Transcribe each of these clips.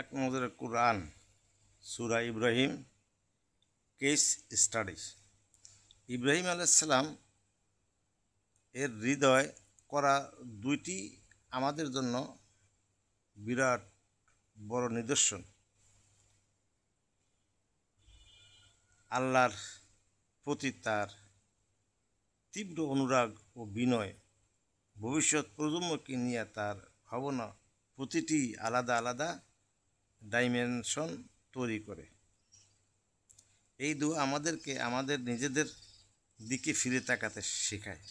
এক নজরে কুরআন সূরা Ibrahim case studies. Ibrahim আলাইসাল্লাম এর হৃদয় করা দুইটি আমাদের জন্য বিরাট বড় নিদর্শন। আল্লাহর প্রতি তার তীব্র অনুরাগ ও বিনয় ভবিষ্যৎ প্রজন্মকে নিয়ে তার ভাবনা প্রতিটি আলাদা আলাদা ডাইমেনশন তৈরি করে। এই দোয়া আমাদেরকে আমাদের নিজেদের দিকে ফিরে তাকাতে শেখায়।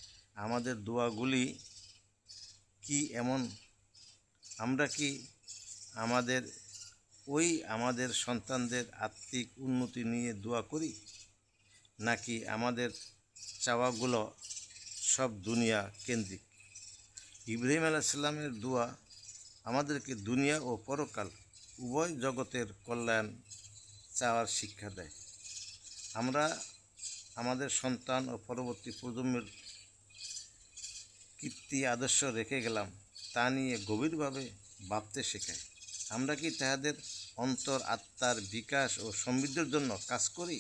আমাদের দোয়াগুলি কি এমন? আমরা কি আমাদের আমাদের সন্তানদের আত্মিক উন্নতি নিয়ে দোয়া করি, নাকি আমাদের চাওয়াগুলো সব দুনিয়া কেন্দ্রিক? ইব্রাহিম আলাইসাল্লামের দোয়া আমাদেরকে দুনিয়া ও পরকাল উভয় জগতের কল্যাণ চাওয়ার শিক্ষা দেয়। আমরা আমাদের সন্তান ও পরবর্তী প্রজন্মের কীর্তি আদর্শ রেখে গেলাম তা নিয়ে গভীরভাবে ভাবতে শেখায়। আমরা কি তাদের অন্তর আত্মার বিকাশ ও সমৃদ্ধির জন্য কাজ করি?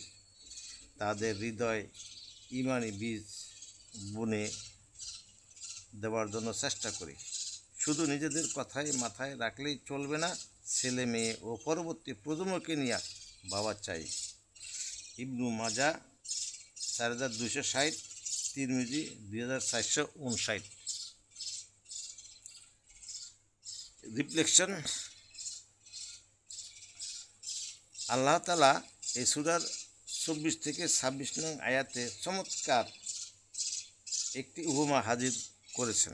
তাদের হৃদয় ইমানি বীজ বুনে দেওয়ার জন্য চেষ্টা করি। শুধু নিজেদের কথাই মাথায় রাখলেই চলবে না, ছেলে মেয়ে ও পরবর্তী প্রজন্মকে নিয়ে ভাবা চাই। ইবনু মাজা 4260, তিরমিজি 2459। রিফ্লেকশন। আল্লাহ তাআলা এই সূরার 24 থেকে 26 নং আয়াতে চমৎকার একটি উপমা হাজির করেছেন।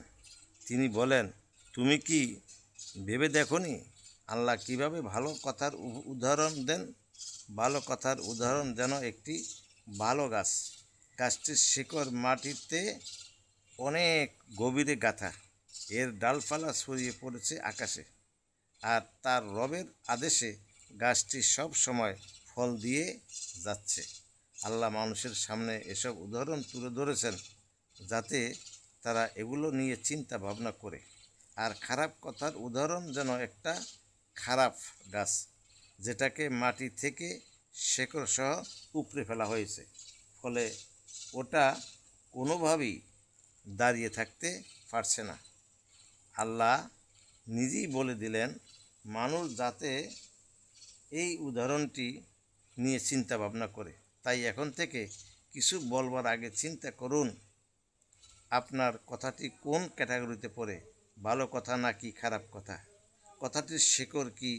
তিনি বলেন, তুমি কি ভেবে দেখোনি আল্লাহ কিভাবে ভালো কথার উদাহরণ দেন? ভালো কথার উদাহরণ যেন একটি ভালো গাছ। গাছটির শিকড় মাটিতে অনেক গভীরে গাঁথা, এর ডালপালা ছড়িয়ে পড়েছে আকাশে, আর তার রবের আদেশে গাছটি সব সময় ফল দিয়ে যাচ্ছে। আল্লাহ মানুষের সামনে এসব উদাহরণ তুলে ধরেছেন যাতে তারা এগুলো নিয়ে চিন্তা ভাবনা করে। আর খারাপ কথার উদাহরণ যেন একটা খারাপ গাছ, যেটাকে মাটি থেকে শেকড় সহ উপড়ে ফেলা হয়েছে, ফলে ওটা কোনোভাবেই দাঁড়িয়ে থাকতে পারছে না। আল্লাহ নিজেই বলে দিলেন মানুষ যাতে এই উদাহরণটি নিয়ে চিন্তা ভাবনা করে। তাই এখন থেকে কিছু বলবার আগে চিন্তা করুন আপনার কথাটি কোন ক্যাটাগরিতে পড়ে, ভালো কথা নাকি খারাপ কথা? কথাটির শিকড় কি